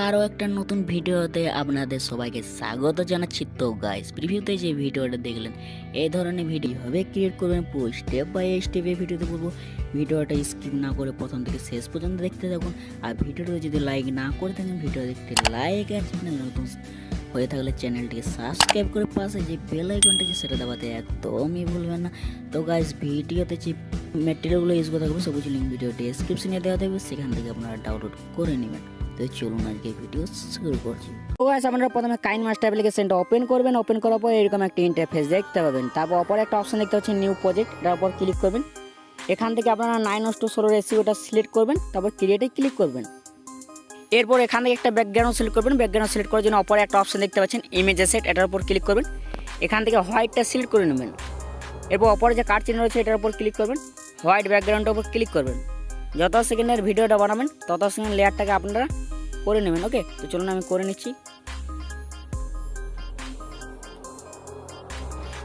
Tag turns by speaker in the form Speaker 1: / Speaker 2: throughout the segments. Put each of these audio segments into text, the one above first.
Speaker 1: আরও একটা নতুন ভিডিওতে আপনাদের সবাইকে স্বাগত জানাচ্ছি। তো গাইস, প্রিভিউতে যে ভিডিওটা দেখলেন এই ধরনের ভিডিও হবে ক্রিয়েট করবেন পুরো স্টেপ বাই স্টেপ এই ভিডিওতে বলবো। ভিডিওটা স্কিপ না করে প্রথম থেকে শেষ পর্যন্ত দেখতে থাকুন। আর ভিডিওটা যদি লাইক না করে থাকেন ভিডিও দেখতে লাইক, আর চ্যানেল নতুন হয়ে থাকলে চ্যানেলটিকে সাবস্ক্রাইব করে পাশে যে বেল আইকনটা আছে সেটা দাবাতে একদমই ভুলবেন না। তো গাইস, ভিডিওতে যে ম্যাটেরিয়ালগুলো ইউজ করে থাকবে সবুজ লিঙ্ক ভিডিও ডেসক্রিপশনে দেওয়া থাকবে, সেখান থেকে আপনারা ডাউনলোড করে নেবেন। তো চলুন আজকে ভিডিও শুরু করছি। তো গাইস, আপনারা প্রথমে কাইনমাস্টার অ্যাপ্লিকেশনটা ওপেন করবেন। ওপেন করার পর এরকম একটা ইন্টারফেস দেখতে পাবেন। তারপর অপর একটা অপশন দেখতে পাচ্ছেন নিউ প্রজেক্ট, এটার উপর ক্লিক করবেন। এখান থেকে আপনারা 9:16 রেসিপিটা সিলেক্ট করবেন, তারপর ক্রিয়েটে ক্লিক করবেন। এরপর এখান থেকে একটা ব্যাকগ্রাউন্ড সিলেক্ট করবেন। ব্যাকগ্রাউন্ড সিলেক্ট করার জন্য অপর একটা অপশন দেখতে পাচ্ছেন ইমেজ সেট, এটার উপর ক্লিক করবেন। এখান থেকে হোয়াইটটা সিলেক্ট করে নেবেন। এরপর অপর যে কার্ড চিহ্ন রয়েছে এটার উপর ক্লিক করবেন। হোয়াইট ব্যাকগ্রাউন্ডের উপর ক্লিক করবেন। যত সেকেন্ডের ভিডিওটা বানাবেন তত সেকেন্ড লেয়ারটাকে আপনারা করে নেবেন। ওকে, তো চলুন আমি করে নিচ্ছি।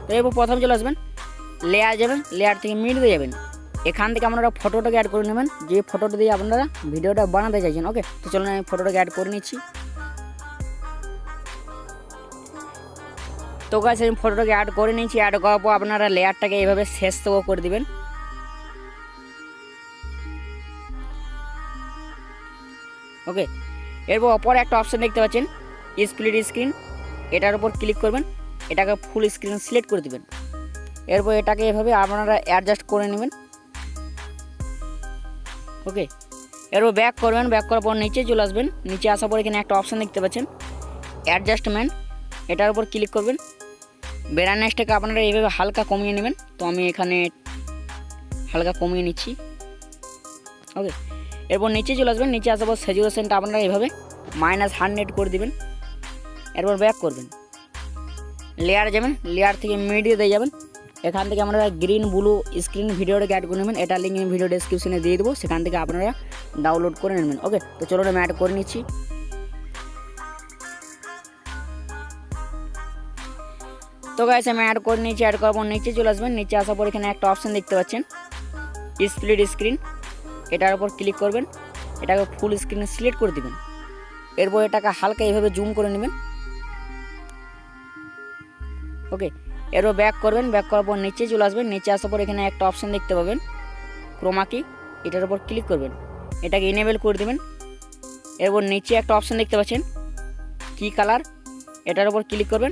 Speaker 1: তো এরপর প্রথম চলে আসবেন, লেয়ার যাবেন, লেয়ার থেকে মিডিয়ে যাবেন। এখান থেকে আপনারা ফটোটাকে অ্যাড করে নেবেন, যে ফটোটা দিয়ে আপনারা ভিডিওটা বানাতে চাইছেন। ওকে, তো চলুন আমি ফটোটাকে অ্যাড করে নিচ্ছি। তো গাইস, আমি ফটোটাকে অ্যাড করে নিচ্ছি। অ্যাড করার পর আপনারা লেয়ারটাকে এইভাবে শেষ থেকে করে দিবেন। ওকে, এরপর অপর একটা অপশন দেখতে পাচ্ছেন স্প্লিট স্ক্রিন, এটার উপর ক্লিক করবেন। এটাকে ফুল স্ক্রিন সিলেক্ট করে দিবেন। এরপর এটাকে এভাবে আপনারা অ্যাডজাস্ট করে নেবেন। ওকে, এরপর ব্যাক করবেন। ব্যাক করার পর নিচে চলে আসবেন। নিচে আসার পর এখানে একটা অপশন দেখতে পাচ্ছেন অ্যাডজাস্টমেন্ট, এটার উপর ক্লিক করবেন। ব্রাইটনেসটাকে আপনারা এইভাবে হালকা কমিয়ে নেবেন। তো আমি এখানে হালকা কমিয়ে নিচ্ছি। ওকে, এরপর নিচে চলে আসবেন। নিচে আসার পর স্যাচুরেশনটা আপনারা এইভাবে -100 করে দিবেন। এরপর ব্যাক করবেন, লেয়ার যাবেন, লেয়ার থেকে মিডিয়ে যাবেন। এখান থেকে আপনারা গ্রিন ব্লু স্ক্রিন ভিডিওটাকে অ্যাড করে নেবেন। এটা লিঙ্ক আমি ভিডিও ডেসক্রিপশনে দিয়ে দেবো, সেখান থেকে আপনারা ডাউনলোড করে নেবেন। ওকে, তো চলুন আমি অ্যাড করে নিচ্ছি। তো গাইস, আমি অ্যাড করে নিচ্ছি। অ্যাড করার পর নিচে চলে আসবেন। নিচে আসার পর এখানে একটা অপশন দেখতে পাচ্ছেন স্প্লিট স্ক্রিন, এটার উপর ক্লিক করবেন। এটাকে ফুল স্ক্রিনে সিলেক্ট করে দিবেন। এরপর এটাকে হালকা এইভাবে জুম করে নেবেন। ওকে, এরপর ব্যাক করবেন। ব্যাক করার পর নিচে চলে আসবেন। নিচে আসার পর এখানে একটা অপশন দেখতে পাবেন ক্রোমা কি, এটার উপর ক্লিক করবেন। এটাকে ইনেবল করে দেবেন। এরপর নিচে একটা অপশন দেখতে পাচ্ছেন কি কালার, এটার উপর ক্লিক করবেন।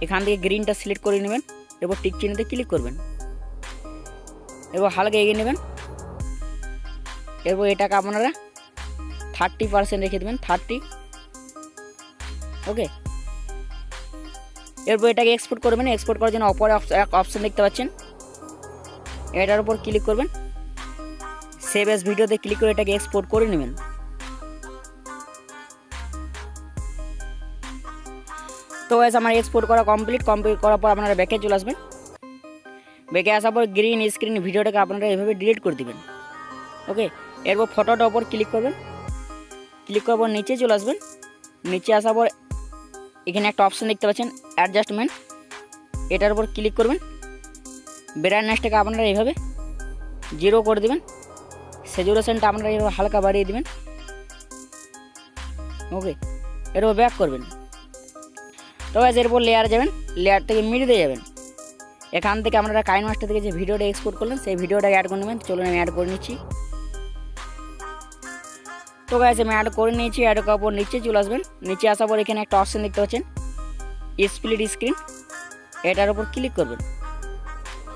Speaker 1: এখান থেকে গ্রিনটা সিলেক্ট করে নেবেন। এরপর টিক চিহ্নতে ক্লিক করবেন। এরপর হালকা এগিয়ে নেবেন। এরপর এটাকে আপনারা 30% রেখে দেবেন, 30। ওকে, এরপর এটাকে এক্সপোর্ট করবেন। এক্সপোর্ট করার জন্য অপর এক অপশন দেখতে পাচ্ছেন, এটার উপর ক্লিক করবেন। সেভ এস ভিডিওতে ক্লিক করে এটাকে এক্সপোর্ট করে নেবেন। তো গাইস, আমার এক্সপোর্ট করা কমপ্লিট করার পর আপনারা ব্যাকে চলে আসবেন। ব্যাকে আসার পর গ্রিন স্ক্রিন ভিডিওটাকে আপনারা এভাবে ডিলিট করে দিবেন। ওকে, এরপর ফটোটার উপর ক্লিক করবেন। ক্লিক করার পর নিচে চলে আসবেন। নিচে আসার পর এখানে একটা অপশন দেখতে পাচ্ছেন অ্যাডজাস্টমেন্ট, এটার উপর ক্লিক করবেন। ব্রাইটনেসটাকে আপনারা এইভাবে 0 করে দেবেন। স্যাচুরেশনটা আপনারা এইভাবে হালকা বাড়িয়ে দেবেন। ওকে, এরপর ব্যাক করবেন। তো গাইস, এরপর লেয়ার যাবেন, লেয়ার থেকে মিডিয়ে যাবেন। এখান থেকে আপনারা কাইনমাস্টার থেকে যে ভিডিওটা এক্সপোর্ট করলেন সেই ভিডিওটাকে অ্যাড করে নেবেন। চলুন আমি অ্যাড করে নিচ্ছি। তো গাইস, আমি অ্যাড করে নিয়েছি। অ্যাড করার পর নিচে চলে আসবেন। নিচে আসার পর এখানে একটা অপশন দেখতে পাচ্ছেন স্প্লিট স্ক্রিন, এটার উপর ক্লিক করবেন।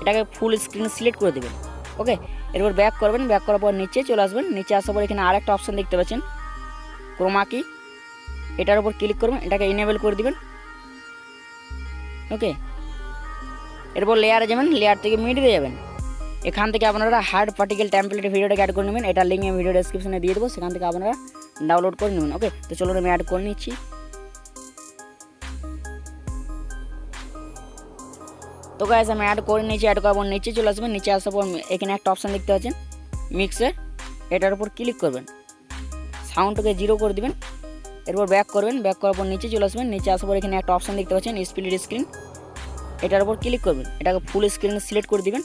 Speaker 1: এটাকে ফুল স্ক্রিন সিলেক্ট করে দেবেন। ওকে, এরপর ব্যাক করবেন। ব্যাক করার পর নিচে চলে আসবেন। নিচে আসার পর এখানে আরেকটা অপশন দেখতে পাচ্ছেন ক্রোমা কি, এটার উপর ক্লিক করবেন। এটাকে ইনেবল করে দিবেন। ওকে, এরপর লেয়ারে যাবেন, লেয়ার থেকে মিডিয়ে যাবেন। এখান থেকে আপনারা হার্ড পার্টিকেল টেমপ্লেট ভিডিওটাকে অ্যাড করে নেবেন। এটা লিঙ্ক আমি ভিডিও ডেসক্রিপশনে দিয়ে দেবো, সেখান থেকে আপনারা ডাউনলোড করে নেবেন। ওকে, তো চলুন আমি অ্যাড করে নিচ্ছি। তো গাইস, আমি অ্যাড করে নিয়েছি। অ্যাড করার পর নিচে চলে আসবেন। নিচে আসার পর এখানে একটা অপশন দেখতে পাচ্ছেন মিক্সে, এটার উপর ক্লিক করবেন। সাউন্ডটাকে 0 করে দিবেন। এরপর ব্যাক করবেন। ব্যাক করার পর নিচে চলে আসবেন। নিচে আসার পর এখানে একটা অপশন দেখতে পাচ্ছেন স্প্লিট স্ক্রিন, এটার উপর ক্লিক করবেন। এটাকে ফুল স্ক্রিনে সিলেক্ট করে দিবেন।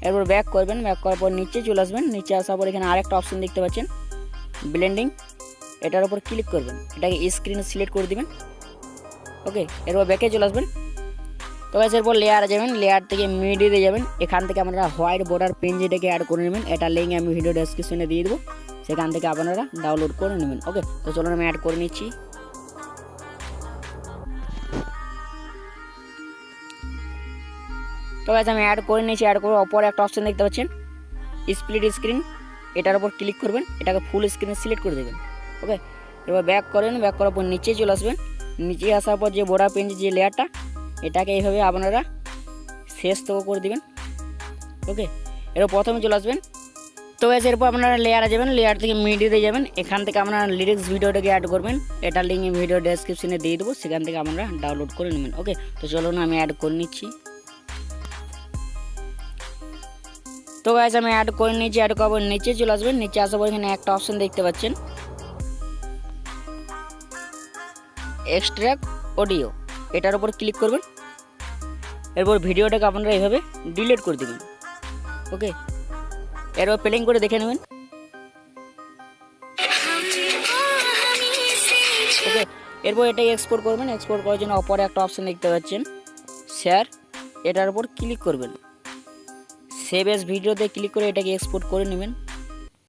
Speaker 1: এরপর ব্যাক করবেন। ব্যাক করার পর নিচে চলে আসবেন। নিচে আসার পর এখানে আরেকটা অপশন দেখতে পাচ্ছেন ব্লেন্ডিং, এটার উপর ক্লিক করবেন, এটাকে স্ক্রিন সিলেক্ট করে দিবেন। ওকে, এরপর ব্যাকে চলে আসবেন। তো গাইস এরপর লেয়ারে যাবেন, লেয়ার থেকে মিডিয়ে যাবেন, এখান থেকে আপনারা হোয়াইট বর্ডার পেন যেটাকে অ্যাড করে নেবেন, এটা লিঙ্ক আমি ভিডিও ডেসক্রিপশনে দিয়ে দেবো, সেখান থেকে আপনারা ডাউনলোড করে নেবেন। ওকে, তো চলুন আমি অ্যাড করে নিচ্ছি। তো গাইস আমি অ্যাড করে নিয়েছি, অ্যাড করে অপর একটা অপশন দেখতে পাচ্ছেন স্প্লিট স্ক্রিন, এটার উপর ক্লিক করবেন, এটাকে ফুল স্ক্রিনে সিলেক্ট করে দেবেন। ওকে, এবার ব্যাক করেন, ব্যাক করার পর নিচে চলে আসবেন, নিচে আসার পর যে বর্ডার পেন যে লেয়ারটা, এটাকে এইভাবে আপনারা শেষ থেকে করে দিবেন। ওকে, এরপর প্রথমে চলে আসবেন। তো গাইস এরপর আপনারা লেয়ারে যাবেন, লেয়ার থেকে মিডিয়ে যাবেন, এখান থেকে আপনারা লিরিক্স ভিডিওটাকে অ্যাড করবেন, এটা লিঙ্ক ভিডিও ডেসক্রিপশনে দিয়ে দেবো, সেখান থেকে আপনারা ডাউনলোড করে নেবেন। ওকে, তো চলুন আমি অ্যাড করে নিচ্ছি। তো গাইস আমি অ্যাড করে নিচ্ছি, অ্যাড করার পর নিচে চলে আসবেন, নিচে আসার পর এখানে একটা অপশন দেখতে পাচ্ছেন এক্সট্রাক্ট অডিও, এটার উপর ক্লিক করবেন। এরপর ভিডিওটাকে আপনারা এইভাবে ডিলিট করে দেবেন। ওকে, এরপর প্লেইং করে দেখে নেবেন। ওকে, এরপর এটাই এক্সপোর্ট করবেন, এক্সপোর্ট করার জন্য অপরে একটা অপশন দেখতে পাচ্ছেন শেয়ার, এটার উপর ক্লিক করবেন, সেভ এস ভিডিওতে ক্লিক করে এটাকে এক্সপোর্ট করে নেবেন।